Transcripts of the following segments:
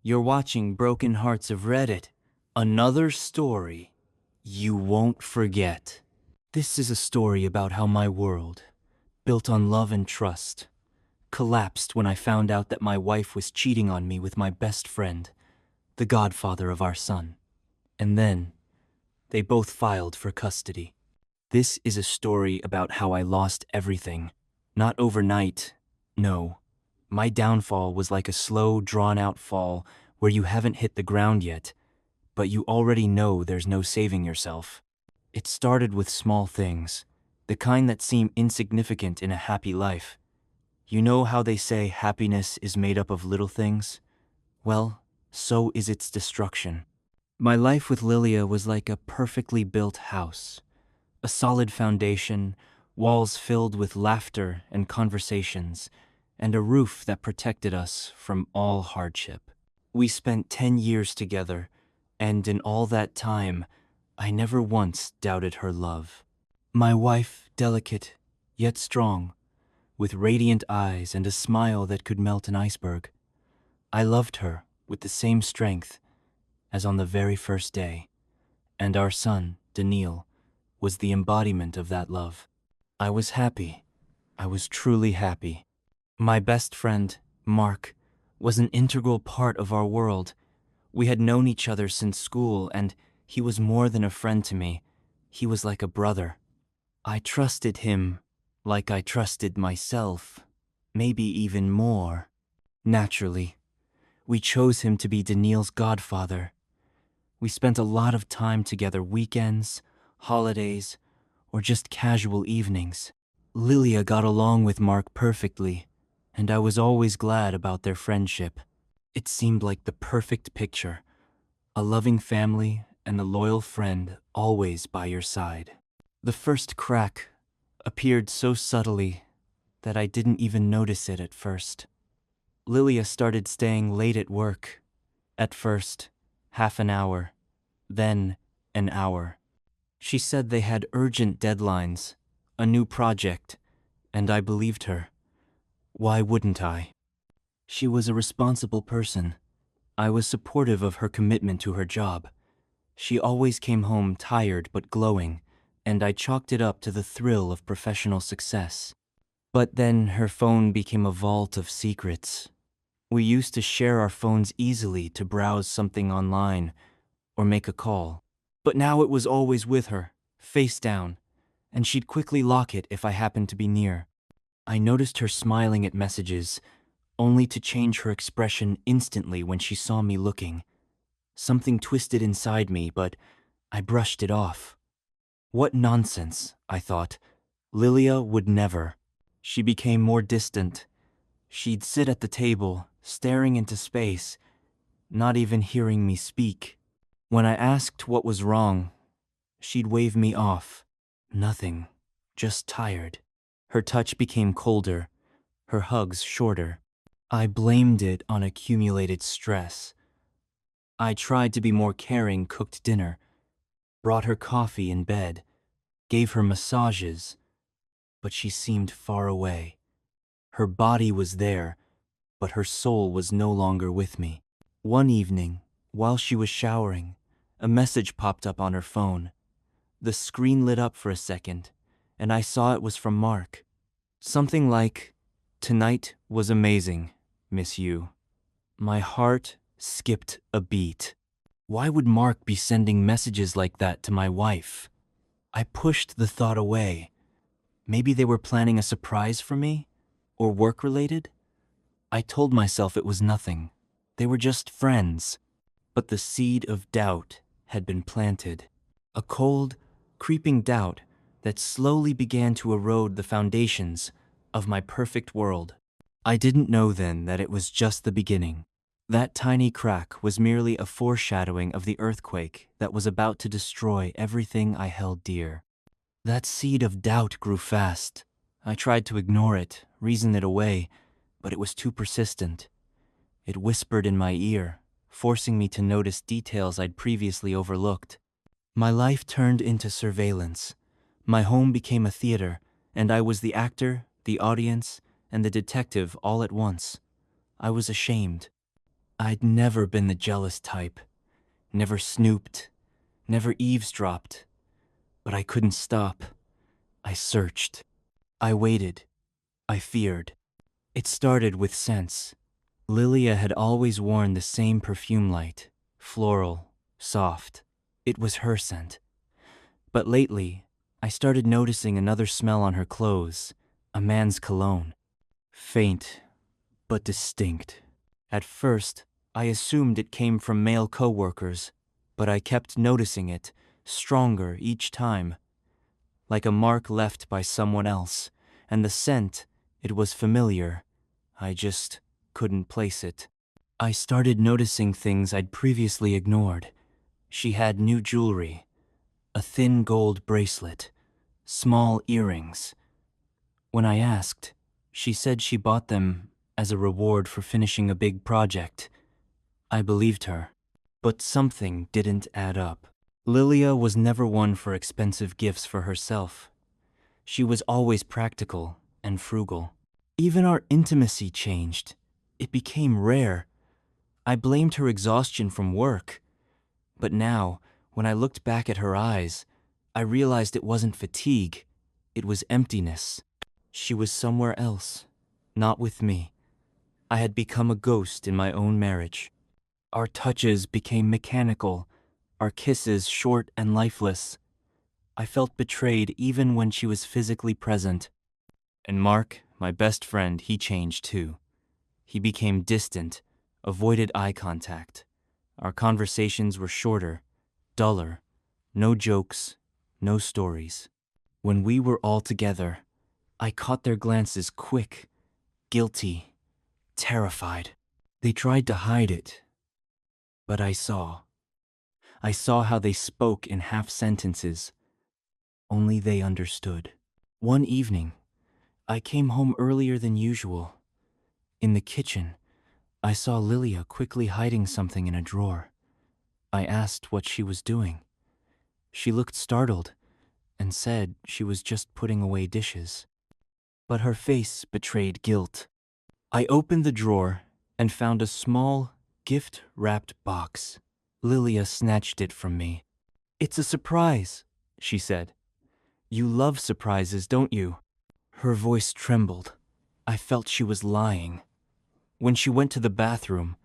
You're watching Broken Hearts of Reddit, another story you won't forget. This is a story about how my world, built on love and trust, collapsed when I found out that my wife was cheating on me with my best friend, the godfather of our son. And then, they both filed for custody. This is a story about how I lost everything. Not overnight, no. My downfall was like a slow, drawn-out fall where you haven't hit the ground yet, but you already know there's no saving yourself. It started with small things, the kind that seem insignificant in a happy life. You know how they say happiness is made up of little things? Well, so is its destruction. My life with Lilia was like a perfectly built house. A solid foundation, walls filled with laughter and conversations, and a roof that protected us from all hardship. We spent 10 years together, and in all that time, I never once doubted her love. My wife, delicate, yet strong, with radiant eyes and a smile that could melt an iceberg. I loved her with the same strength as on the very first day, and our son, Daniil, was the embodiment of that love. I was happy. I was truly happy. My best friend, Mark, was an integral part of our world. We had known each other since school, and he was more than a friend to me. He was like a brother. I trusted him like I trusted myself, maybe even more. Naturally, we chose him to be Daniil's godfather. We spent a lot of time together, weekends, holidays, or just casual evenings. Lilia got along with Mark perfectly, and I was always glad about their friendship. It seemed like the perfect picture, a loving family and a loyal friend always by your side. The first crack appeared so subtly that I didn't even notice it at first. Lilia started staying late at work. At first, half an hour, then an hour. She said they had urgent deadlines, a new project, and I believed her. Why wouldn't I? She was a responsible person. I was supportive of her commitment to her job. She always came home tired but glowing, and I chalked it up to the thrill of professional success. But then her phone became a vault of secrets. We used to share our phones easily to browse something online or make a call. But now it was always with her, face down, and she'd quickly lock it if I happened to be near. I noticed her smiling at messages, only to change her expression instantly when she saw me looking. Something twisted inside me, but I brushed it off. What nonsense, I thought. Lilia would never. She became more distant. She'd sit at the table, staring into space, not even hearing me speak. When I asked what was wrong, she'd wave me off. Nothing, just tired. Her touch became colder, her hugs shorter. I blamed it on accumulated stress. I tried to be more caring, cooked dinner, brought her coffee in bed, gave her massages, but she seemed far away. Her body was there, but her soul was no longer with me. One evening, while she was showering, a message popped up on her phone. The screen lit up for a second, and I saw it was from Mark. Something like, "Tonight was amazing, Miss You." My heart skipped a beat. Why would Mark be sending messages like that to my wife? I pushed the thought away. Maybe they were planning a surprise for me? Or work-related? I told myself it was nothing. They were just friends. But the seed of doubt had been planted. A cold, creeping doubt that slowly began to erode the foundations of my perfect world. I didn't know then that it was just the beginning. That tiny crack was merely a foreshadowing of the earthquake that was about to destroy everything I held dear. That seed of doubt grew fast. I tried to ignore it, reason it away, but it was too persistent. It whispered in my ear, forcing me to notice details I'd previously overlooked. My life turned into surveillance. My home became a theater, and I was the actor, the audience, and the detective all at once. I was ashamed. I'd never been the jealous type, never snooped, never eavesdropped, but I couldn't stop. I searched. I waited. I feared. It started with scents. Lilia had always worn the same perfume, light, floral, soft. It was her scent. But lately, I started noticing another smell on her clothes, a man's cologne. Faint, but distinct. At first, I assumed it came from male coworkers, but I kept noticing it, stronger each time, like a mark left by someone else, and the scent, it was familiar. I just couldn't place it. I started noticing things I'd previously ignored. She had new jewelry, a thin gold bracelet, small earrings. When I asked, she said she bought them as a reward for finishing a big project. I believed her, but something didn't add up. Lilia was never one for expensive gifts for herself. She was always practical and frugal. Even our intimacy changed. It became rare. I blamed her exhaustion from work. But now, when I looked back at her eyes, I realized it wasn't fatigue. It was emptiness. She was somewhere else, not with me. I had become a ghost in my own marriage. Our touches became mechanical, our kisses short and lifeless. I felt betrayed even when she was physically present. And Mark, my best friend, he changed too. He became distant, avoided eye contact. Our conversations were shorter, duller, no jokes, no stories. When we were all together, I caught their glances quick, guilty, terrified. They tried to hide it, but I saw. I saw how they spoke in half sentences. Only they understood. One evening, I came home earlier than usual. In the kitchen, I saw Lilia quickly hiding something in a drawer. I asked what she was doing. She looked startled and said she was just putting away dishes. But her face betrayed guilt. I opened the drawer and found a small, gift-wrapped box. Lilia snatched it from me. "It's a surprise," she said. "You love surprises, don't you?" Her voice trembled. I felt she was lying. When she went to the bathroom,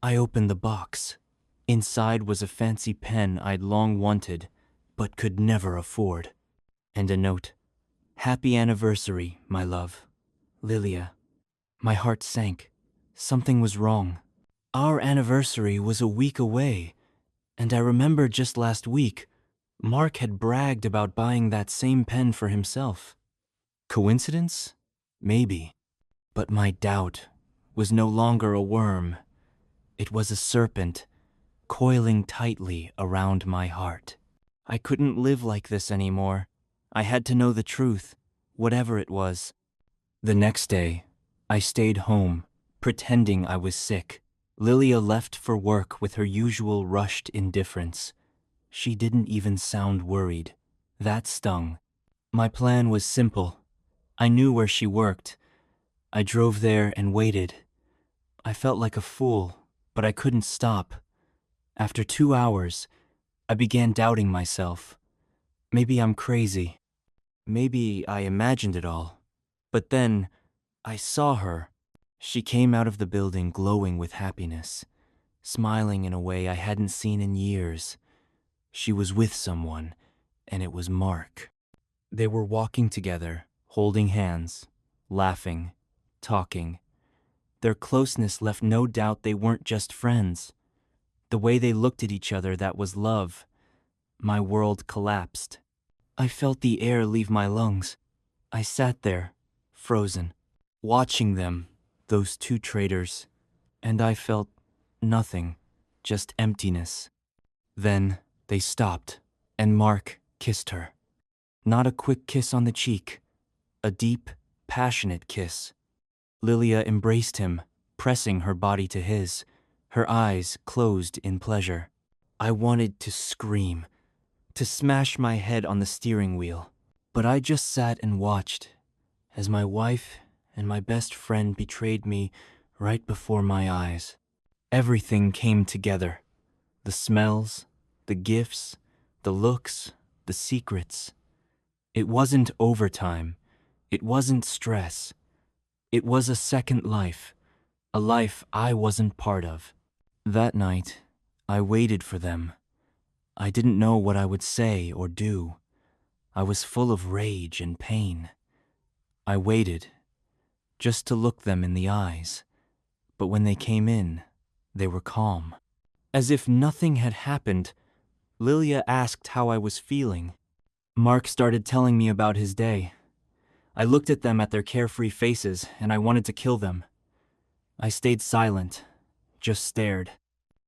I opened the box. Inside was a fancy pen I'd long wanted, but could never afford. And a note. "Happy anniversary, my love. Lilia." My heart sank. Something was wrong. Our anniversary was a week away, and I remember just last week, Mark had bragged about buying that same pen for himself. Coincidence? Maybe. But my doubt was no longer a worm. It was a serpent, coiling tightly around my heart. I couldn't live like this anymore. I had to know the truth, whatever it was. The next day, I stayed home, pretending I was sick. Lilia left for work with her usual rushed indifference. She didn't even sound worried. That stung. My plan was simple. I knew where she worked. I drove there and waited. I felt like a fool, but I couldn't stop. After 2 hours, I began doubting myself. Maybe I'm crazy. Maybe I imagined it all. But then, I saw her. She came out of the building glowing with happiness, smiling in a way I hadn't seen in years. She was with someone, and it was Mark. They were walking together, holding hands, laughing, talking. Their closeness left no doubt they weren't just friends. The way they looked at each other, that was love. My world collapsed. I felt the air leave my lungs. I sat there, frozen, watching them, those two traitors, and I felt nothing, just emptiness. Then they stopped, and Mark kissed her. Not a quick kiss on the cheek, a deep, passionate kiss. Lilia embraced him, pressing her body to his, her eyes closed in pleasure. I wanted to scream, to smash my head on the steering wheel, but I just sat and watched as my wife and my best friend betrayed me right before my eyes. Everything came together. The smells, the gifts, the looks, the secrets. It wasn't overtime. It wasn't stress. It was a second life, a life I wasn't part of. That night, I waited for them. I didn't know what I would say or do. I was full of rage and pain. I waited, just to look them in the eyes. But when they came in, they were calm. As if nothing had happened, Lilia asked how I was feeling. Mark started telling me about his day. I looked at them at their carefree faces, and I wanted to kill them. I stayed silent, just stared.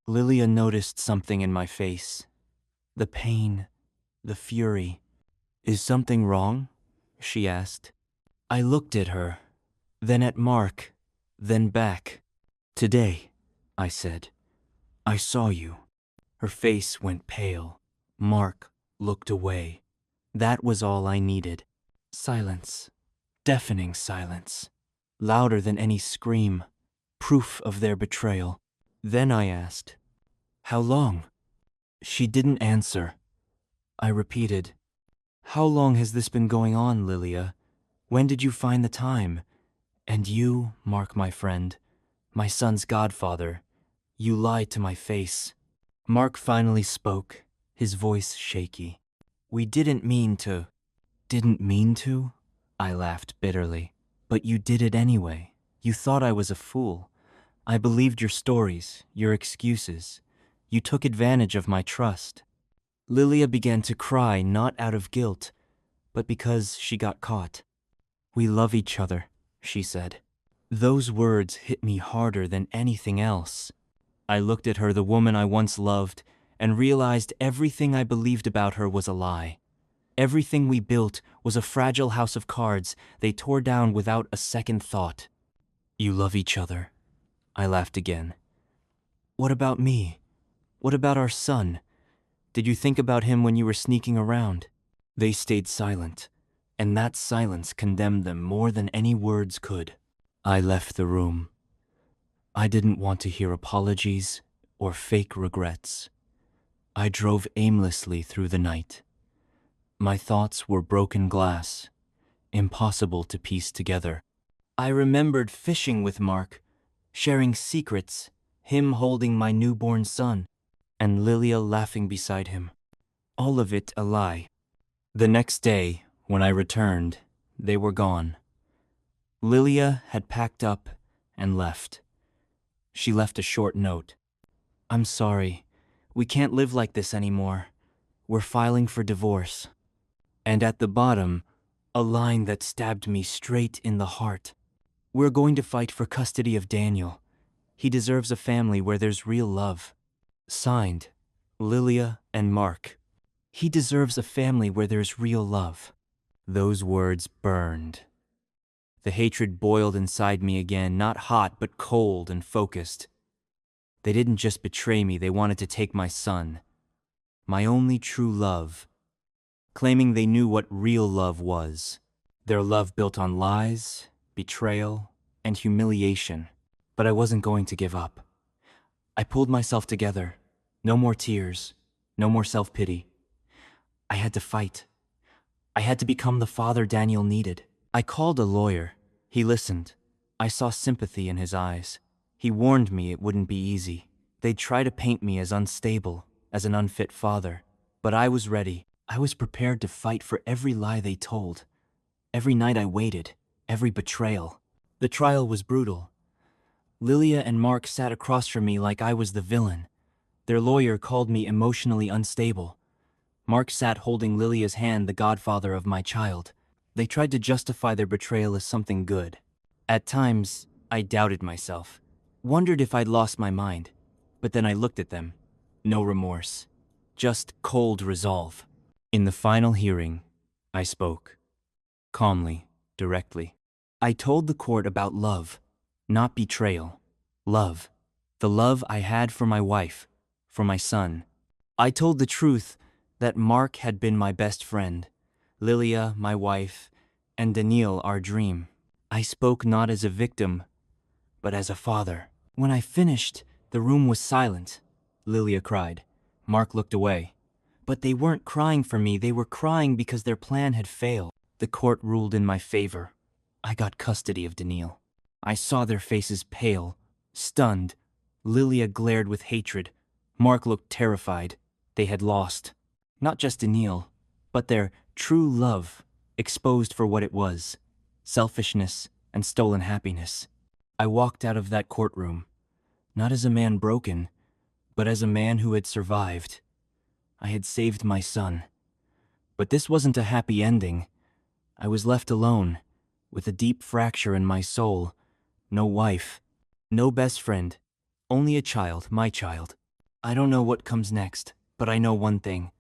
Lilia noticed something in my face. The pain, the fury. "Is something wrong?" she asked. I looked at her, then at Mark, then back. "Today," I said, "I saw you." Her face went pale. Mark looked away. That was all I needed. Silence. Deafening silence. Louder than any scream. Proof of their betrayal. Then I asked, "How long?" She didn't answer. I repeated, "How long has this been going on, Lilia? When did you find the time? And you, Mark, my friend, my son's godfather, you lied to my face." Mark finally spoke, his voice shaky. "We didn't mean to." "Didn't mean to?" I laughed bitterly. "But you did it anyway. You thought I was a fool. I believed your stories, your excuses. You took advantage of my trust." Lilia began to cry, not out of guilt, but because she got caught. "We love each other," she said. Those words hit me harder than anything else. I looked at her, the woman I once loved, and realized everything I believed about her was a lie. Everything we built was a fragile house of cards they tore down without a second thought. "You love each other," I laughed again. "What about me? What about our son? Did you think about him when you were sneaking around?" They stayed silent, and that silence condemned them more than any words could. I left the room. I didn't want to hear apologies or fake regrets. I drove aimlessly through the night. My thoughts were broken glass, impossible to piece together. I remembered fishing with Mark, sharing secrets, him holding my newborn son, and Lilia laughing beside him. All of it a lie. The next day, when I returned, they were gone. Lilia had packed up and left. She left a short note. "I'm sorry. We can't live like this anymore. We're filing for divorce." And at the bottom, a line that stabbed me straight in the heart. "We're going to fight for custody of Daniel. He deserves a family where there's real love." Signed, Lilia and Mark. He deserves a family where there's real love. Those words burned. The hatred boiled inside me again, not hot, but cold and focused. They didn't just betray me, they wanted to take my son. My only true love. Claiming they knew what real love was. Their love built on lies, betrayal, and humiliation. But I wasn't going to give up. I pulled myself together. No more tears. No more self-pity. I had to fight. I had to become the father Daniel needed. I called a lawyer. He listened. I saw sympathy in his eyes. He warned me it wouldn't be easy. They'd try to paint me as unstable, as an unfit father. But I was ready. I was prepared to fight for every lie they told. Every night I waited. Every betrayal. The trial was brutal. Lilia and Mark sat across from me like I was the villain. Their lawyer called me emotionally unstable. Mark sat holding Lilia's hand, the godfather of my child. They tried to justify their betrayal as something good. At times, I doubted myself, wondered if I'd lost my mind. But then I looked at them. No remorse, just cold resolve. In the final hearing, I spoke. Calmly, directly. I told the court about love, not betrayal. Love. The love I had for my wife, for my son. I told the truth that Mark had been my best friend, Lilia, my wife, and Daniel, our dream. I spoke not as a victim, but as a father. When I finished, The room was silent. Lilia cried. Mark looked away. But they weren't crying for me, they were crying because their plan had failed. The court ruled in my favor. I got custody of Daniil. I saw their faces pale, stunned. Lilia glared with hatred. Mark looked terrified. They had lost. Not just Daniil, but their true love, exposed for what it was. Selfishness and stolen happiness. I walked out of that courtroom, not as a man broken, but as a man who had survived. I had saved my son. But this wasn't a happy ending. I was left alone, with a deep fracture in my soul. No wife, no best friend, only a child, my child. I don't know what comes next, but I know one thing.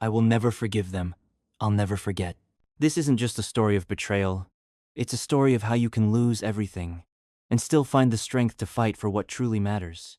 I will never forgive them. I'll never forget. This isn't just a story of betrayal. It's a story of how you can lose everything and still find the strength to fight for what truly matters.